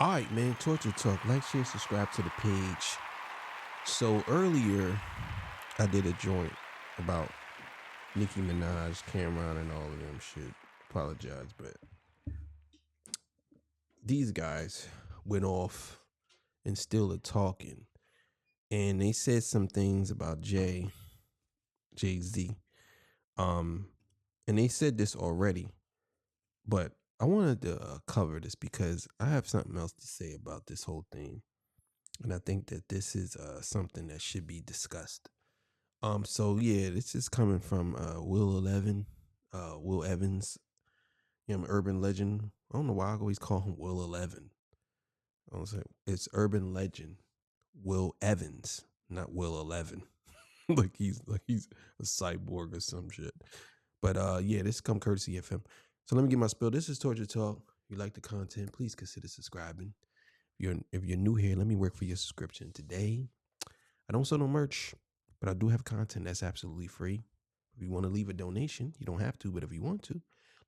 All right, man. Torture Talk. Like, share, subscribe to the page. So earlier, I did a joint about Nicki Minaj, Cameron, and all of them shit. Apologize, but these guys went off and still are talking. And they said some things about Jay-Z. And they said this already, but I wanted to cover this because I have something else to say about this whole thing. And I think that this is something that should be discussed. So yeah, this is coming from Will Evans, urban legend. I don't know why I always call him Will 11. I was like, it's urban legend, Will Evans, not Will 11. like he's a cyborg or some shit. But yeah, this come courtesy of him. So let me get my spill. This is Torture Talk. If you like the content, please consider subscribing. If you're new here, let me work for your subscription today. I don't sell no merch, but I do have content that's absolutely free. If you want to leave a donation, you don't have to, but if you want to,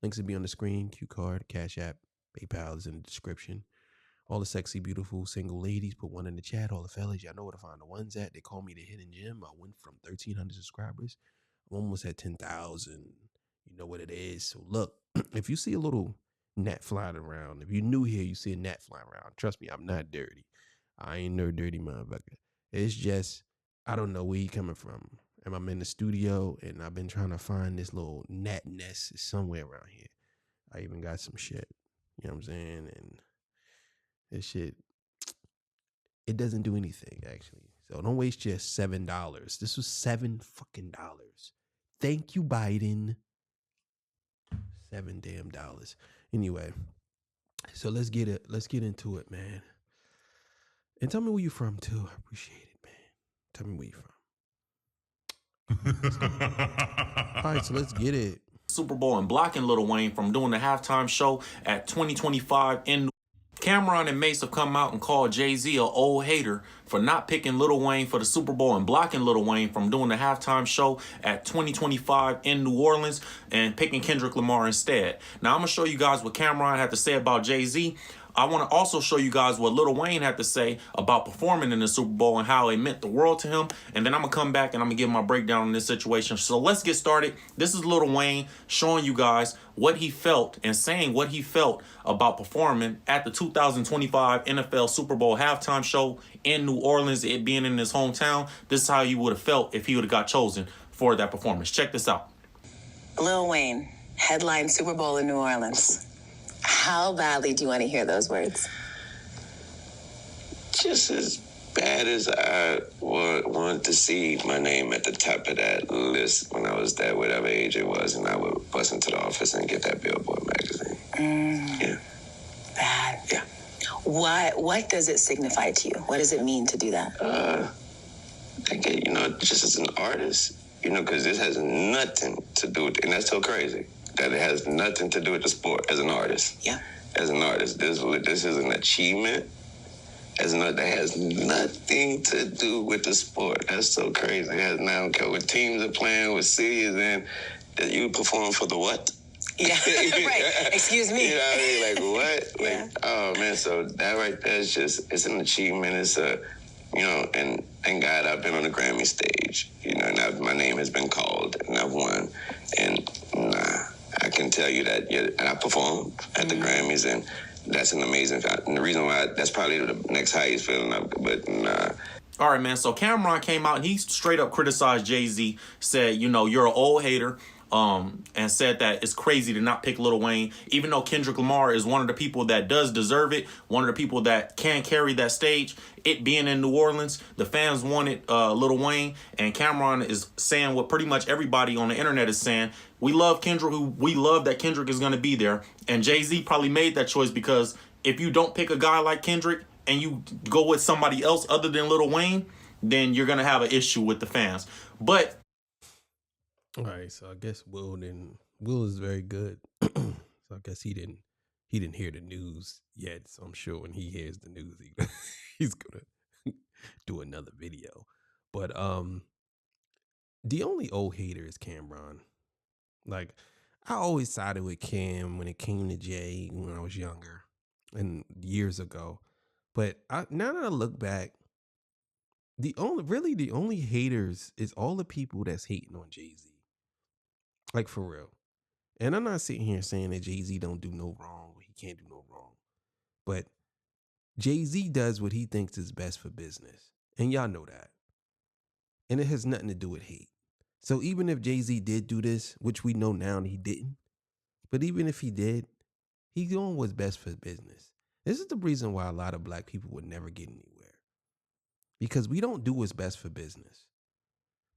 links will be on the screen. Q card, Cash App, PayPal is in the description. All the sexy, beautiful single ladies, put one in the chat. All the fellas, y'all know where to find the ones at. They call me the hidden gem. I went from 1,300 subscribers. I'm almost at 10,000. You know what it is. So look, if you see a little gnat flying around, if you're new here, you see a gnat flying around. Trust me, I'm not dirty. I ain't no dirty motherfucker. It's just, I don't know where he coming from. And I'm in the studio and I've been trying to find this little gnat nest somewhere around here. I even got some shit. You know what I'm saying? And this shit, it doesn't do anything, actually. So don't waste your $7. This was $7 fucking dollars. Thank you, Biden. $7 damn dollars. Anyway, so let's get into it, man. And tell me where you from too. I appreciate it, man. Tell me where you from. All right, so let's get it. Super Bowl and blocking Lil Wayne from doing the halftime show at 2025 in Cameron and Mace have come out and called Jay-Z an old hater for not picking Lil Wayne for the Super Bowl and blocking Lil Wayne from doing the halftime show at 2025 in New Orleans and picking Kendrick Lamar instead. Now, I'm going to show you guys what Cameron had to say about Jay-Z. I want to also show you guys what Lil Wayne had to say about performing in the Super Bowl and how it meant the world to him. And then I'm going to come back and I'm going to give my breakdown on this situation. So let's get started. This is Lil Wayne showing you guys what he felt and saying what he felt about performing at the 2025 NFL Super Bowl halftime show in New Orleans, it being in his hometown. This is how he would have felt if he would have got chosen for that performance. Check this out. Lil Wayne, headline Super Bowl in New Orleans. How badly do you want to hear those words? Just as bad as I wanted to see my name at the top of that list when I was there, whatever age it was, and I would bust into the office and get that Billboard magazine. Yeah. Bad. Yeah. What does it signify to you? What does it mean to do that? I get, just as an artist, because this has nothing to do with, and that's so crazy, that it has nothing to do with the sport as an artist. Yeah. As an artist, this is an achievement. That has nothing to do with the sport. That's so crazy. It has nothing to do with teams are playing, with cities, and that you perform for the what? Yeah, right. Excuse me. You know what I mean? Like, what? Yeah. Like, oh, man, so that right there is it's an achievement. It's and thank God I've been on the Grammy stage, and my name has been called, and I've won. And I can tell you that, and I performed at the Grammys, and that's an amazing fact. And the reason why, that's probably the next highest feeling, but All right, man. So Cameron came out and he straight up criticized Jay-Z, said, you're an old hater, and said that it's crazy to not pick Lil Wayne, even though Kendrick Lamar is one of the people that does deserve it, one of the people that can carry that stage. It being in New Orleans, the fans wanted Lil Wayne, and Cameron is saying what pretty much everybody on the internet is saying. We love Kendrick. We love that Kendrick is going to be there, and Jay-Z probably made that choice because if you don't pick a guy like Kendrick and you go with somebody else other than Lil Wayne, then you're going to have an issue with the fans. But all right, so I guess Will is very good. So I guess he didn't hear the news yet. So I'm sure when he hears the news, he's gonna do another video. But the only old hater is Cameron. Like, I always sided with Cam when it came to Jay when I was younger. and years ago. But now that I look back, the only haters is all the people that's hating on Jay-Z. Like, for real. And I'm not sitting here saying that Jay-Z don't do no wrong. He can't do no wrong. But Jay-Z does what he thinks is best for business. And y'all know that. And it has nothing to do with hate. So even if Jay-Z did do this, which we know now he didn't, but even if he did, he's doing what's best for business. This is the reason why a lot of black people would never get anywhere. Because we don't do what's best for business.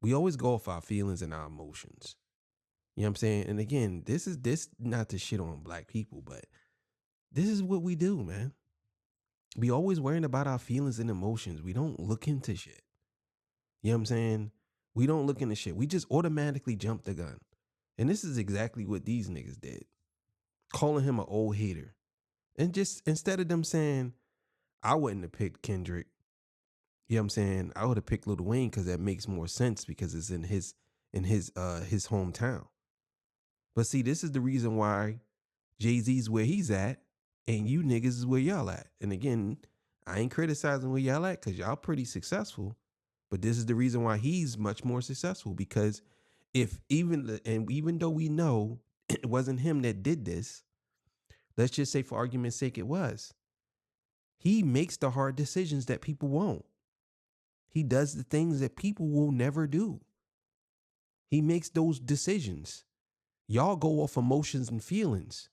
We always go off our feelings and our emotions. You know what I'm saying? And again, this not to shit on black people, but this is what we do, man. We always worrying about our feelings and emotions. We don't look into shit. You know what I'm saying? We don't look into shit. We just automatically jump the gun. And this is exactly what these niggas did. Calling him an old hater. And just instead of them saying, I wouldn't have picked Kendrick. You know what I'm saying? I would have picked Lil Wayne because that makes more sense because it's in his hometown. But see, this is the reason why Jay-Z's where he's at and you niggas is where y'all at. And again, I ain't criticizing where y'all at because y'all pretty successful. But this is the reason why he's much more successful because even though we know it wasn't him that did this, let's just say for argument's sake it was. He makes the hard decisions that people won't. He does the things that people will never do. He makes those decisions. Y'all go off emotions and feelings.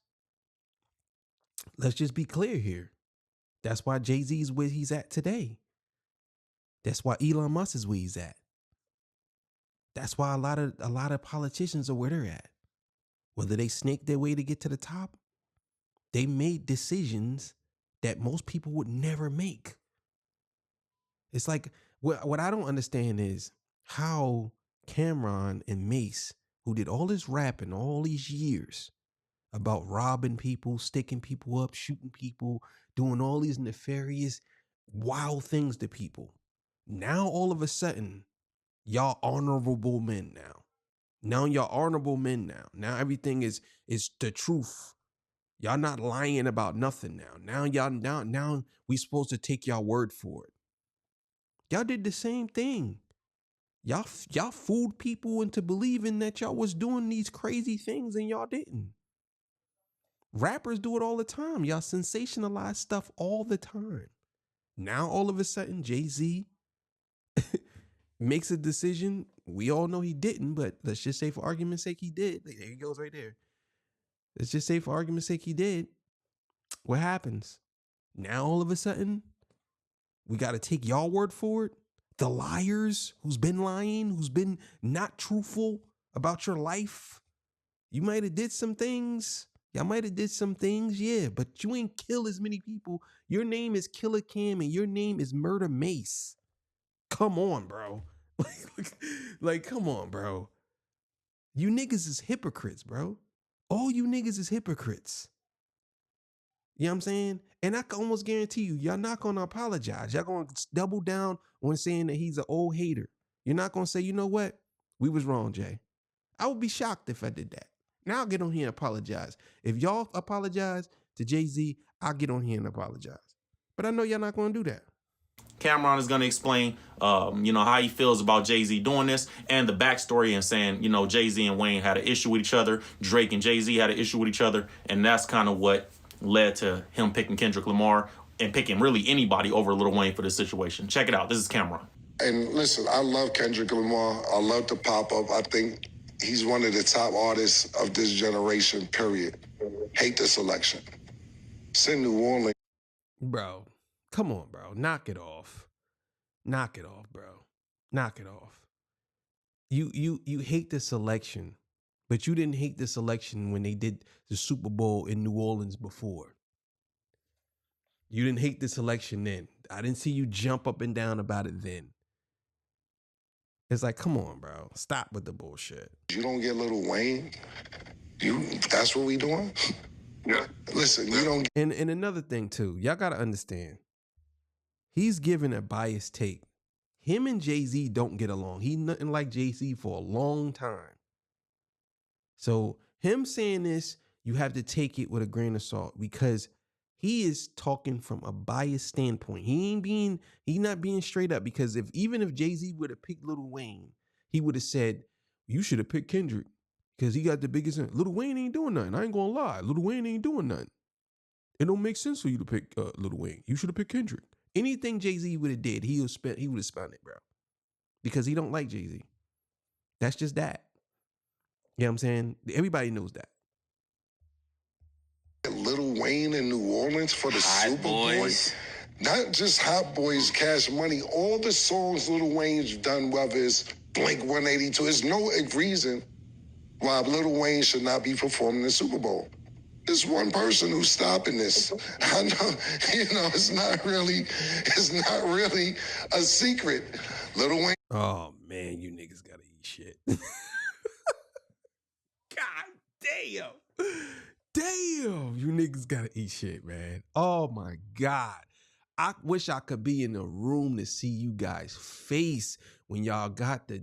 Let's just be clear here. That's why Jay-Z is where he's at today. That's why Elon Musk is where he's at. That's why a lot of politicians are where they're at. Whether they snake their way to get to the top, they made decisions that most people would never make. It's like, what I don't understand is how Cameron and Mace, who did all this rapping all these years about robbing people, sticking people up, shooting people, doing all these nefarious, wild things to people. Now, all of a sudden, y'all honorable men now. Now y'all honorable men now. Now everything is the truth. Y'all not lying about nothing now. Now we supposed to take y'all word for it. Y'all did the same thing. Y'all fooled people into believing that y'all was doing these crazy things and y'all didn't. Rappers do it all the time. Y'all sensationalize stuff all the time. Now all of a sudden Jay-Z makes a decision. We all know he didn't, but let's just say for argument's sake he did. There he goes right there. Let's just say for argument's sake he did. What happens? Now all of a sudden, we got to take y'all word for it? The liars who's been lying, who's been not truthful about your life. You might have did some things. Y'all might have did some things, yeah, but you ain't kill as many people. Your name is Killer Cam and your name is Murder Mace. Come on, bro. Like, come on, bro. You niggas is hypocrites, bro. All you niggas is hypocrites. You know what I'm saying? And I can almost guarantee you, y'all not going to apologize. Y'all going to double down on saying that he's an old hater. You're not going to say, you know what? We was wrong, Jay. I would be shocked if I did that. Now I'll get on here and apologize. If y'all apologize to Jay-Z, I'll get on here and apologize. But I know y'all not going to do that. Cameron is going to explain, how he feels about Jay-Z doing this and the backstory and saying, Jay-Z and Wayne had an issue with each other. Drake and Jay-Z had an issue with each other. And that's kind of what led to him picking Kendrick Lamar and picking really anybody over Lil Wayne for this situation. Check it out. This is Cameron. And listen, I love Kendrick Lamar. I love the pop-up. I think he's one of the top artists of this generation, period. Hate the selection. Send New Orleans. Bro, come on, bro. Knock it off. Knock it off, bro. Knock it off. You hate the selection, but you didn't hate the selection when they did the Super Bowl in New Orleans before. You didn't hate the selection then. I didn't see you jump up and down about it then. It's like, come on, bro. Stop with the bullshit. You don't get Lil Wayne? That's what we doing? Yeah. Listen, you don't. And another thing too, y'all gotta understand. He's giving a biased take. Him and Jay-Z don't get along. He nothing like Jay-Z for a long time. So him saying this, you have to take it with a grain of salt because he is talking from a biased standpoint. He's not being straight up, because even if Jay-Z would have picked Lil Wayne, he would have said, you should have picked Kendrick because he got the biggest. Lil Wayne ain't doing nothing. I ain't gonna lie. Lil Wayne ain't doing nothing. It don't make sense for you to pick Lil Wayne. You should have picked Kendrick. Anything Jay-Z would have did, he would have spent it, bro. Because he don't like Jay-Z. That's just that. You know what I'm saying? Everybody knows that. Lil Wayne in New Orleans for the Super Bowl. Not just Hot Boys, Cash Money, all the songs Lil Wayne's done, whether it's Blink 182, there's no reason why Lil Wayne should not be performing the Super Bowl. There's one person who's stopping this. I know, it's not really a secret. Lil Wayne. Oh man, you niggas gotta eat shit. God damn. Damn, you niggas gotta eat shit, man. Oh my God. I wish I could be in the room to see you guys' face when y'all got the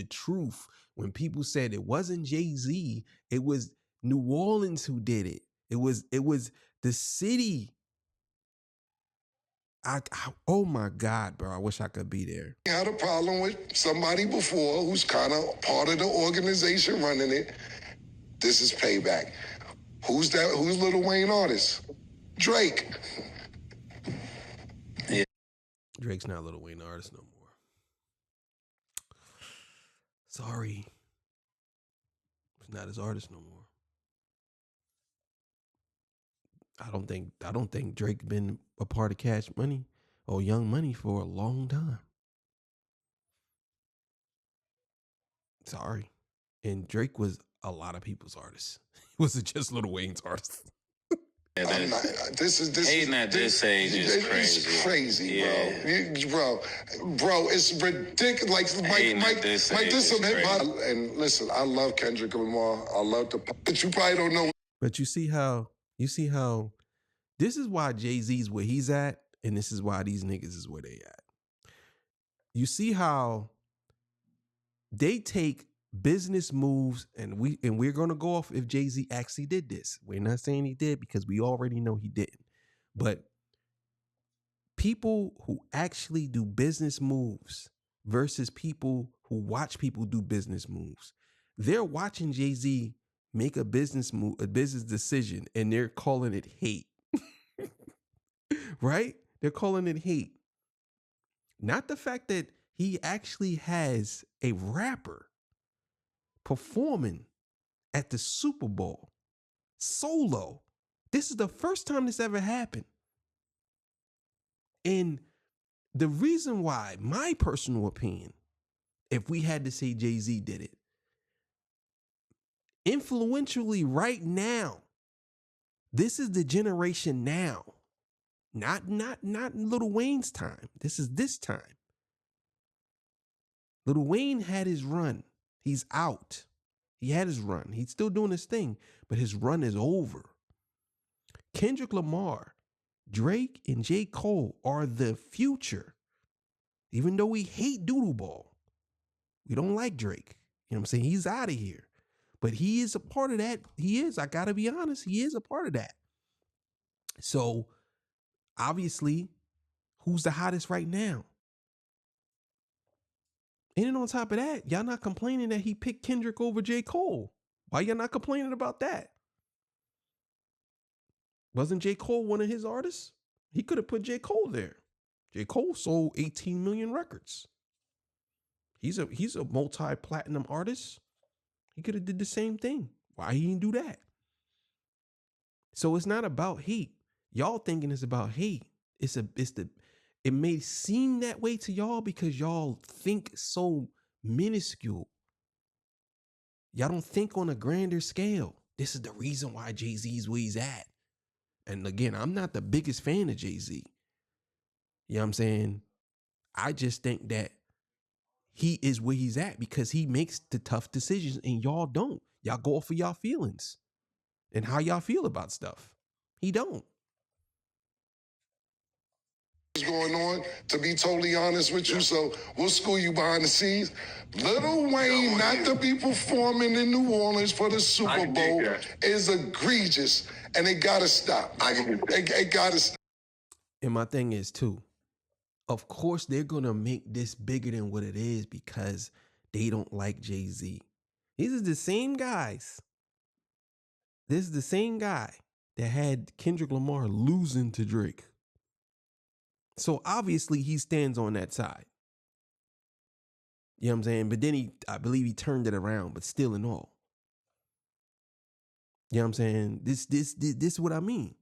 truth. When people said it wasn't Jay-Z, it was New Orleans who did it. It was the city. Oh my God, bro. I wish I could be there. I had a problem with somebody before who's kind of part of the organization running it. This is payback. Who's that? Who's Lil Wayne artist? Drake. Yeah. Drake's not Lil Wayne artist no more. Sorry. He's not his artist no more. I don't think Drake been a part of Cash Money or Young Money for a long time. Sorry. And Drake was a lot of people's artist. He wasn't just Lil Wayne's artist. This is hating at this age is crazy. It's crazy, yeah. bro. It's ridiculous. Like Mike, this some hip hop. And listen, I love Kendrick Lamar. I love but you probably don't know. But you see how this is why Jay-Z's where he's at, and this is why these niggas is where they at. You see how they take business moves, and we're gonna go off if Jay-Z actually did this. We're not saying he did because we already know he didn't. But people who actually do business moves versus people who watch people do business moves, they're watching Jay-Z make a business move, a business decision, and they're calling it hate. Right? They're calling it hate. Not the fact that he actually has a rapper performing at the Super Bowl solo. This is the first time this ever happened. And the reason why, my personal opinion, if we had to say Jay-Z did it, influentially right now, this is the generation now. Not Lil Wayne's time. This is this time. Lil Wayne had his run. He's out. He had his run. He's still doing his thing, but his run is over. Kendrick Lamar, Drake, and J. Cole are the future. Even though we hate Doodle Ball, we don't like Drake. You know what I'm saying? He's out of here. But he is a part of that. He is. I got to be honest. He is a part of that. So, obviously, who's the hottest right now? And then on top of that, y'all not complaining that he picked Kendrick over J. Cole. Why y'all not complaining about that? Wasn't J. Cole one of his artists? He could have put J. Cole there. J. Cole sold 18 million records. He's a multi-platinum artist. He could have did the same thing. Why he didn't do that? So it's not about hate. Y'all thinking it's about hate. It may seem that way to y'all because y'all think so minuscule. Y'all don't think on a grander scale. This is the reason why Jay-Z's where he's at. And again, I'm not the biggest fan of Jay-Z. You know what I'm saying? I just think that he is where he's at because he makes the tough decisions and y'all don't. Y'all go off of y'all feelings and how y'all feel about stuff. He don't. going on, to be totally honest with you. So we'll school you behind the scenes. Lil Wayne not to be performing in New Orleans for the Super Bowl is egregious, and it gotta stop. It gotta stop. And my thing is too, of course they're gonna make this bigger than what it is because they don't like Jay-Z. These are the same guys. This is the same guy that had Kendrick Lamar losing to Drake. So obviously he stands on that side. You know what I'm saying? But then I believe he turned it around, but still in all. You know what I'm saying? This is what I mean.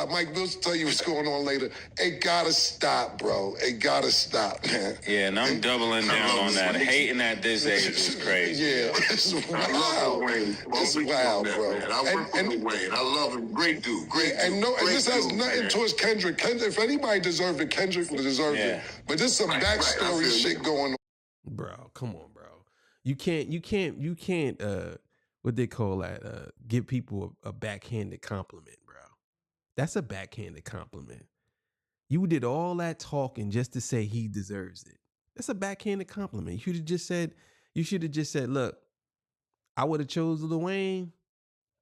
Mike Mills will tell you what's going on later. It gotta stop, bro. It gotta stop, man. Yeah, and I'm doubling down on that. Hating at this age is crazy. Yeah, it's wild. It's wild, bro. And Wayne, I love him. Great dude. Great dude. And this has nothing towards Kendrick. If anybody deserved it, Kendrick would deserve it. But there's some backstory shit going on. Bro, come on, bro. You can't what they call that, give people a backhanded compliment, bro. That's a backhanded compliment. You did all that talking just to say he deserves it. That's a backhanded compliment. You should have just said, look, I would have chose Lil Wayne,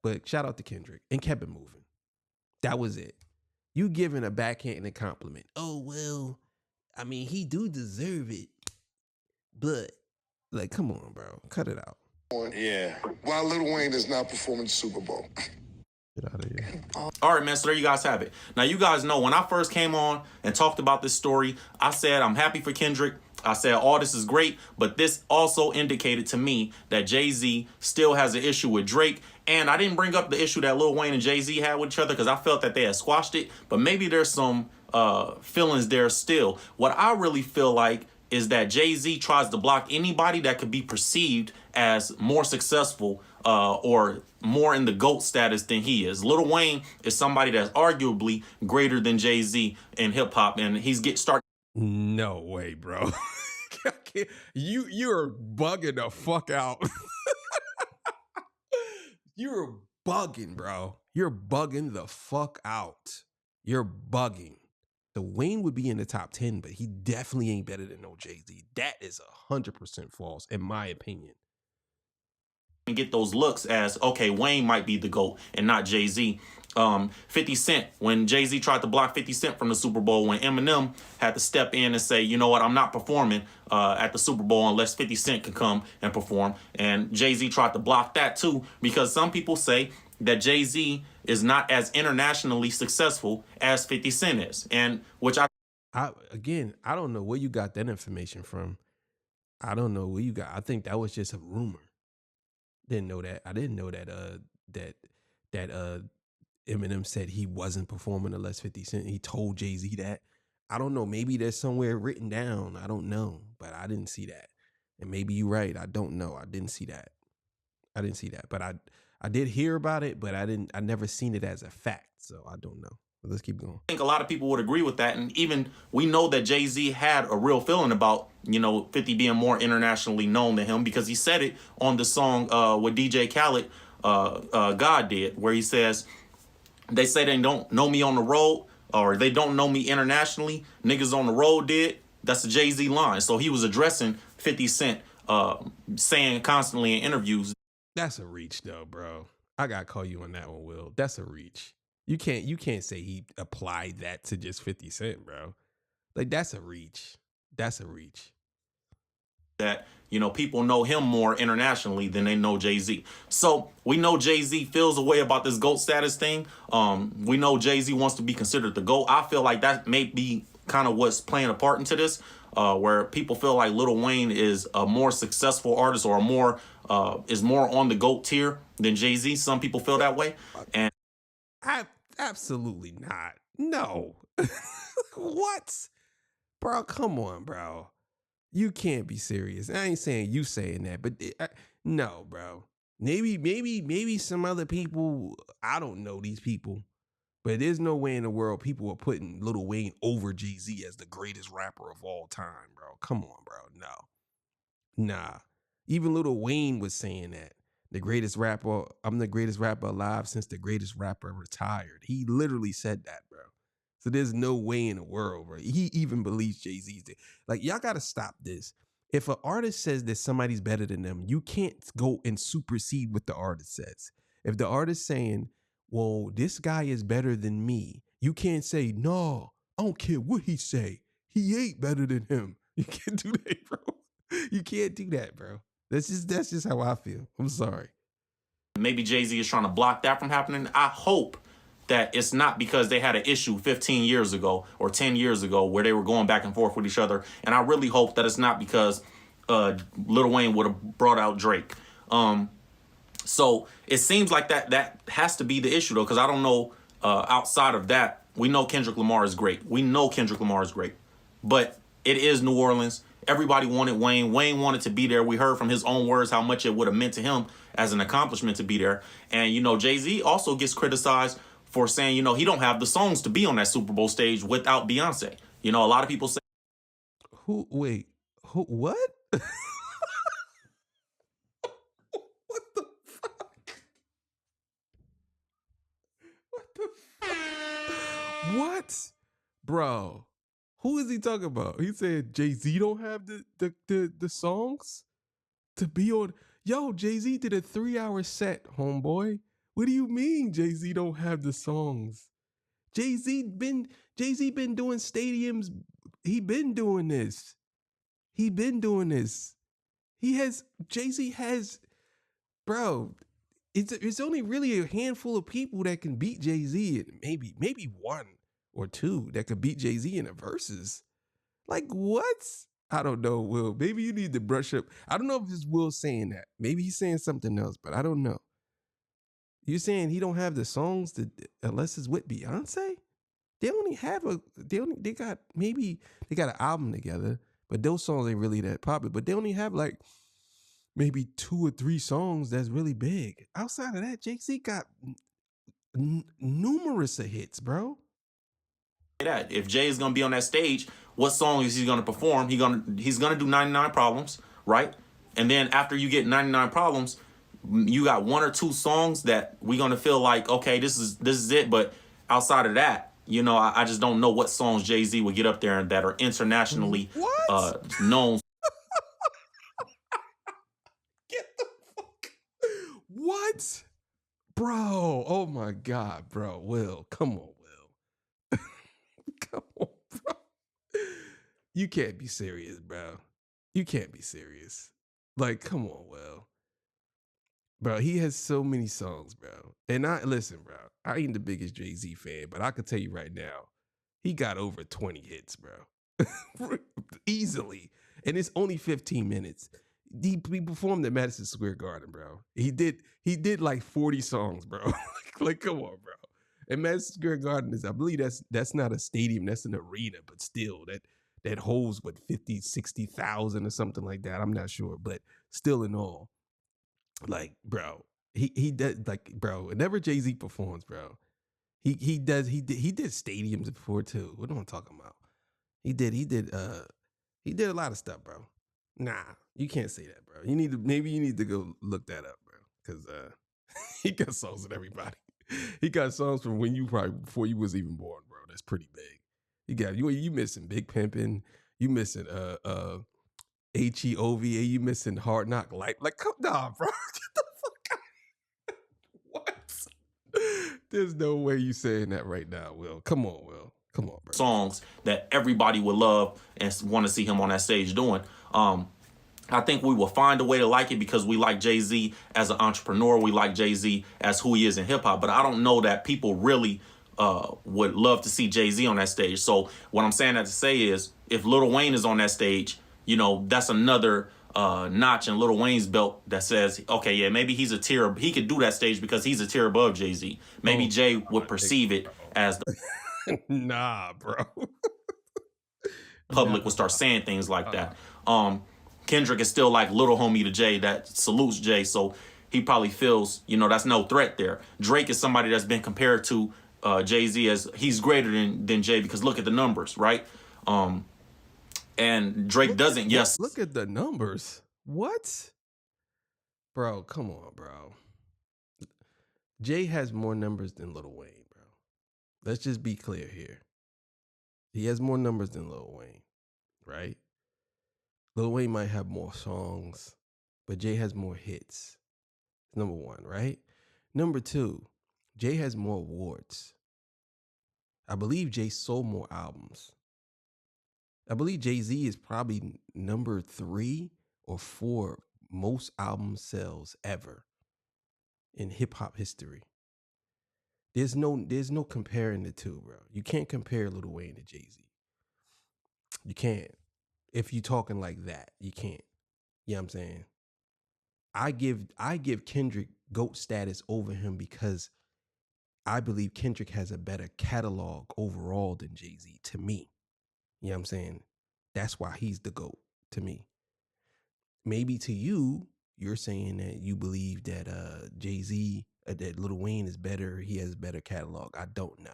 but shout out to Kendrick, and kept it moving. That was it. You giving a backhanded compliment. Oh, well, I mean, he do deserve it, but like, come on, bro. Cut it out. Yeah. While Lil Wayne is not performing the Super Bowl. Get out of here. All right, man, so there you guys have it. Now, you guys know when I first came on and talked about this story, I said I'm happy for Kendrick. I said all this is great, but this also indicated to me that Jay-Z still has an issue with Drake. And I didn't bring up the issue that Lil Wayne and Jay-Z had with each other because I felt that they had squashed it, but maybe there's some feelings there still. What I really feel like is that Jay-Z tries to block anybody that could be perceived as more successful or more in the GOAT status than he is. Lil Wayne is somebody that's arguably greater than Jay-Z in hip hop, and he's starting. No way, bro. You're bugging the fuck out. You're bugging, bro. You're bugging the fuck out. You're bugging. The Wayne would be in the top 10, but he definitely ain't better than no Jay-Z. That is 100% false, in my opinion. And get those looks as, okay, Wayne might be the GOAT and not Jay-Z. 50 Cent, when Jay-Z tried to block 50 Cent from the Super Bowl, when Eminem had to step in and say, you know what, I'm not performing at the Super Bowl unless 50 Cent can come and perform. And Jay-Z tried to block that too, because some people say that Jay-Z is not as internationally successful as 50 Cent is. And which I don't know where you got that information from. I don't know where you got. I think that was just a rumor. Didn't know that. I didn't know that Eminem said he wasn't performing unless 50 Cent. He told Jay-Z that. I don't know. Maybe there's somewhere written down. I don't know, but I didn't see that. And maybe you're right. I don't know. I didn't see that. But I did hear about it, but I never seen it as a fact. So I don't know. But let's keep going. think a lot of people would agree with that. And even we know that Jay-Z had a real feeling about, 50 being more internationally known than him, because he said it on the song with DJ Khaled, God Did, where he says, they say they don't know me on the road, or they don't know me internationally. Niggas on the road did. That's a Jay-Z line. So he was addressing 50 Cent, saying constantly in interviews. That's a reach though, bro. I gotta call you on that one, Will. That's a reach. You can't say he applied that to just 50 Cent, bro. Like, that's a reach. That's a reach. That, people know him more internationally than they know Jay-Z. So we know Jay-Z feels a way about this GOAT status thing. We know Jay-Z wants to be considered the GOAT. I feel like that may be kind of what's playing a part into this, where people feel like Lil Wayne is a more successful artist or is more on the GOAT tier than Jay-Z. Some people feel that way. And absolutely not. No. What? Bro, come on, bro. You can't be serious. I ain't saying you saying that, but no, bro. Maybe some other people, I don't know these people, but there's no way in the world people are putting Lil Wayne over Jay-Z as the greatest rapper of all time, bro. Come on, bro. No. Nah. Even Lil Wayne was saying that. I'm the greatest rapper alive since the greatest rapper retired. He literally said that, bro. So there's no way in the world, bro. He even believes Jay-Z's there. Like, y'all got to stop this. If an artist says that somebody's better than them, you can't go and supersede what the artist says. If the artist saying, well, this guy is better than me, you can't say, no, I don't care what he say. He ain't better than him. You can't do that, bro. You can't do that, bro. That's just how I feel. I'm sorry. Maybe Jay-Z is trying to block that from happening. I hope that it's not because they had an issue 15 years ago or 10 years ago where they were going back and forth with each other. And I really hope that it's not because Lil Wayne would have brought out Drake. So it seems like that has to be the issue, though, because I don't know outside of that. We know Kendrick Lamar is great. But it is New Orleans. Everybody wanted Wayne. Wayne wanted to be there. We heard from his own words how much it would have meant to him as an accomplishment to be there. And, Jay-Z also gets criticized for saying, he don't have the songs to be on that Super Bowl stage without Beyonce. A lot of people say. What? What the fuck? What the fuck? What? Bro. Who is he talking about? He said Jay-Z don't have the songs to be on. Yo, Jay-Z did a 3-hour set, homeboy. What do you mean Jay-Z don't have the songs? Jay-Z been doing stadiums. He been doing this. Jay-Z has, bro, it's only really a handful of people that can beat Jay-Z, and maybe one or two that could beat Jay-Z in a verses. Like, what? I don't know, Will. Maybe you need to brush up. I don't know if it's Will saying that. Maybe he's saying something else, but I don't know. You're saying he don't have the songs unless it's with Beyonce? They got an album together, but those songs ain't really that popular. But they only have like maybe 2 or 3 songs that's really big. Outside of that, Jay-Z got numerous of hits, bro. That if Jay is gonna be on that stage, what song is he gonna perform? He's gonna do 99 Problems, right? And then after you get 99 Problems, you got 1 or 2 songs that we gonna feel like, okay, this is it. But outside of that, I just don't know what songs Jay-Z would get up there and that are internationally known. Get the fuck. What? Bro, oh my God, bro. Will, come on, Will. Come on, bro. You can't be serious, bro. You can't be serious. Like, come on, Will. Bro, he has so many songs, bro. And listen, bro, I ain't the biggest Jay-Z fan, but I can tell you right now, he got over 20 hits, bro. Easily. And it's only 15 minutes. He performed at Madison Square Garden, bro. He did like 40 songs, bro. Like, come on, bro. And Madison Square Garden I believe that's not a stadium, that's an arena, but still that holds 50, 60,000 or something like that. I'm not sure, but still in all. Like, bro, he does, like, bro, whenever Jay-Z performs, bro, he did stadiums before too. What am I talking about? He did a lot of stuff, bro. Nah, you can't say that, bro. Maybe you need to go look that up, bro. Cause he got songs with everybody. He got songs from before you was even born, bro. That's pretty big. You got you missing Big Pimpin', you missing HEOVA, you missing Hard Knock Life. Like, come on, bro. Get the fuck out. What? There's no way you saying that right now, Will. Come on, Will. Come on, bro. Songs that everybody would love and want to see him on that stage doing. I think we will find a way to like it because we like Jay-Z as an entrepreneur. We like Jay-Z as who he is in hip hop. But I don't know that people really would love to see Jay-Z on that stage. So what I'm saying that to say is if Lil Wayne is on that stage, that's another notch in Lil Wayne's belt that says, okay, yeah, maybe he's a tier. He could do that stage because he's a tier above Jay-Z. Maybe Jay would perceive it as the nah, bro. public would start saying things like that. Kendrick is still like little homie to Jay that salutes Jay, so he probably feels, that's no threat there. Drake is somebody that's been compared to Jay-Z as he's greater than Jay because look at the numbers, right? And Drake doesn't. Yes. Look at the numbers. What? Bro, come on, bro. Jay has more numbers than Lil Wayne, bro. Let's just be clear here. He has more numbers than Lil Wayne, right? Lil Wayne might have more songs, but Jay has more hits. Number one, right? Number two, Jay has more awards. I believe Jay sold more albums. I believe Jay-Z is probably number 3 or 4 most album sales ever in hip hop history. There's no comparing the two, bro. You can't compare Lil Wayne to Jay-Z. You can't. If you're talking like that, you can't. You know what I'm saying? I give Kendrick GOAT status over him because I believe Kendrick has a better catalog overall than Jay-Z to me. You know what I'm saying? That's why he's the GOAT to me. Maybe to you, you're saying that you believe that Jay-Z, that Lil Wayne is better. He has a better catalog. I don't know.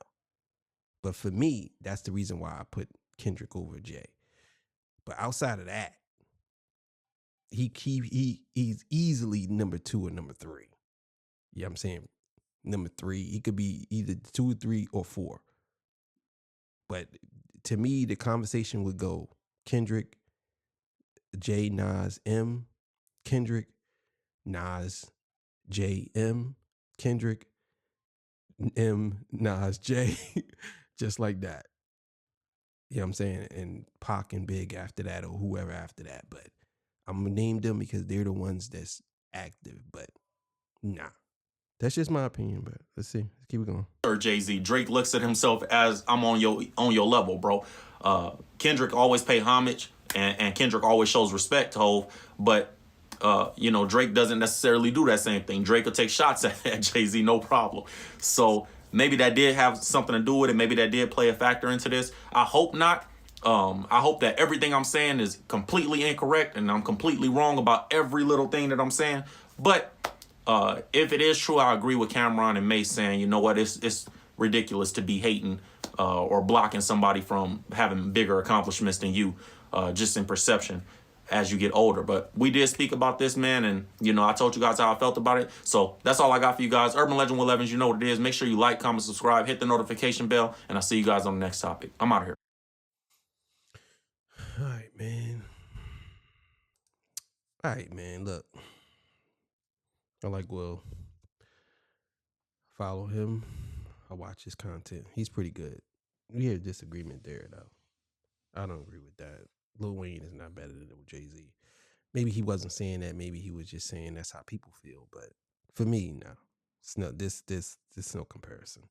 But for me, that's the reason why I put Kendrick over Jay. But outside of that, he's easily number 2 or number 3. You know what I'm saying? Number 3. He could be either 2, 3, or 4. But to me, the conversation would go Kendrick, J, Nas, M, Kendrick, Nas, J, M, Kendrick, M, Nas, J, just like that. You know what I'm saying? And Pac and Big after that, or whoever after that. But I'm going to name them because they're the ones that's active. But nah. That's just my opinion, but let's see. Let's keep it going. Or Jay-Z. Drake looks at himself as, I'm on your level, bro. Kendrick always pay homage, and Kendrick always shows respect to Hov, but Drake doesn't necessarily do that same thing. Drake will take shots at Jay-Z, no problem. So maybe that did have something to do with it. Maybe that did play a factor into this. I hope not. I hope that everything I'm saying is completely incorrect and I'm completely wrong about every little thing that I'm saying. But if it is true, I agree with Cameron and Mace saying, you know what, it's ridiculous to be hating or blocking somebody from having bigger accomplishments than you, just in perception as you get older. But we did speak about this, man, and I told you guys how I felt about it. So that's all I got for you guys. Urban Legend with Evans, you know what it is. Make sure you like, comment, subscribe, hit the notification bell, and I'll see you guys on the next topic. I'm out of here. All right, man. Look, I like Will. Follow him. I watch his content. He's pretty good. We have disagreement there, though. I don't agree with that. Lil Wayne is not better than Jay-Z. Maybe he wasn't saying that. Maybe he was just saying that's how people feel. But for me, no. It's no this no comparison.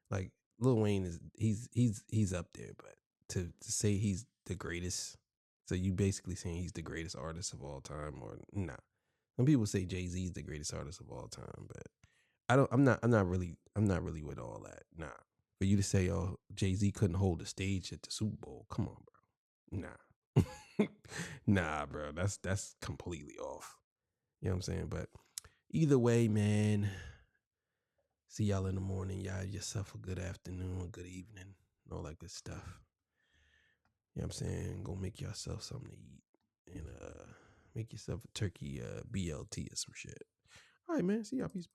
Like Lil Wayne he's up there, but to say he's the greatest, so you basically saying he's the greatest artist of all time, or nah. Some people say Jay-Z is the greatest artist of all time, but I'm not really with all that. Nah. For you to say, oh, Jay-Z couldn't hold the stage at the Super Bowl, come on, bro. Nah. Nah, bro. That's completely off. You know what I'm saying? But either way, man, see y'all in the morning. Y'all have yourself a good afternoon, good evening, and all that good stuff. You know what I'm saying? Go make yourself something to eat and make yourself a turkey BLT or some shit. All right, man. See y'all. Peace.